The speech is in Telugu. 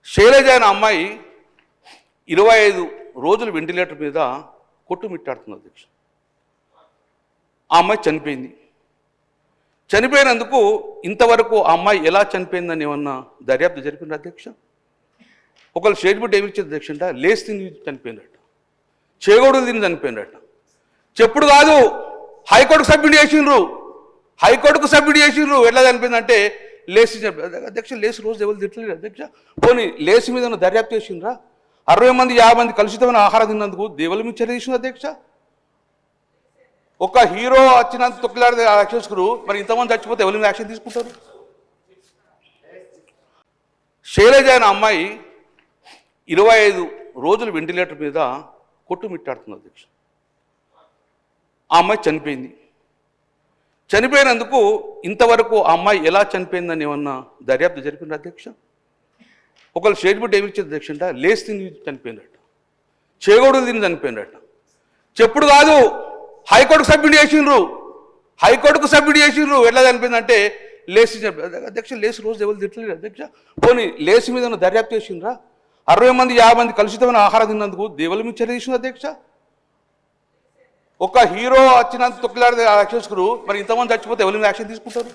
శైలజ అనే అమ్మాయి 25 రోజులు వెంటిలేటర్ మీద కొట్టుమిట్టాడుతుంది అధ్యక్ష. ఆ అమ్మాయి చనిపోయింది. చనిపోయినందుకు ఇంతవరకు ఆ అమ్మాయి ఎలా చనిపోయిందని ఏమన్నా దర్యాప్తు జరిపింది అధ్యక్ష? ఒకళ్ళు స్టేట్మెంట్ ఏమి ఇచ్చింది అధ్యక్ష అంటే లేచి తిని చనిపోయిందట, చేగోడులు తిని చనిపోయిందట. చెప్పుడు కాదు, హైకోర్టుకు సబ్మిట్ చేసిండ్రు. ఎట్లా చనిపోయిందంటే లేచి అధ్యక్ష. లేచి రోజు ఎవరు తిట్టలేదు అధ్యక్ష. పోనీ లేచి మీద దర్యాప్తు చేసిండ్రా? 60 మంది 50 మంది కలుషితమైన ఆహారం తిన్నందుకు దేవుల మీద చర్య తీసుకుంది అధ్యక్ష. ఒక హీరో వచ్చినంత తొక్కిలాడే యాక్షన్స్కు మరి ఇంతమంది చచ్చిపోతే ఎవరి మీద యాక్షన్ తీసుకుంటారు? శైలజ అనే అమ్మాయి 25 రోజులు వెంటిలేటర్ మీద కొట్టుమిట్టాడుతుంది అధ్యక్ష. ఆ అమ్మాయి చనిపోయింది. చనిపోయినందుకు ఇంతవరకు ఆ అమ్మాయి ఎలా చనిపోయిందని ఏమన్నా దర్యాప్తు జరిపింది అధ్యక్ష? ఒకళ్ళు స్టేట్మెంట్ ఏమి ఇచ్చింది అధ్యక్ష అంటే లేచి తిని చనిపోయిందట, చేగోడులు తిని చనిపోయిందట. చెప్పుడు కాదు, హైకోర్టుకు సబ్మిట్ చేసిండ్రు. ఎట్లా చనిపోయిందంటే లేచి అధ్యక్ష. లేచి రోజు ఎవరు తిట్టలేదు అధ్యక్ష. పోనీ లేచి మీద దర్యాప్తు చేసిండ్రా? 60 మంది 50 మంది కలుషితమైన ఆహారం తిన్నందుకు దేవుల మీద చర్య తీసుకుంది అధ్యక్ష. ఒక హీరో వచ్చినంత తొక్కిలాడే యాక్షన్స్కు మరి ఇంతమంది చచ్చిపోతే ఎవరి మీద యాక్షన్ తీసుకుంటారు?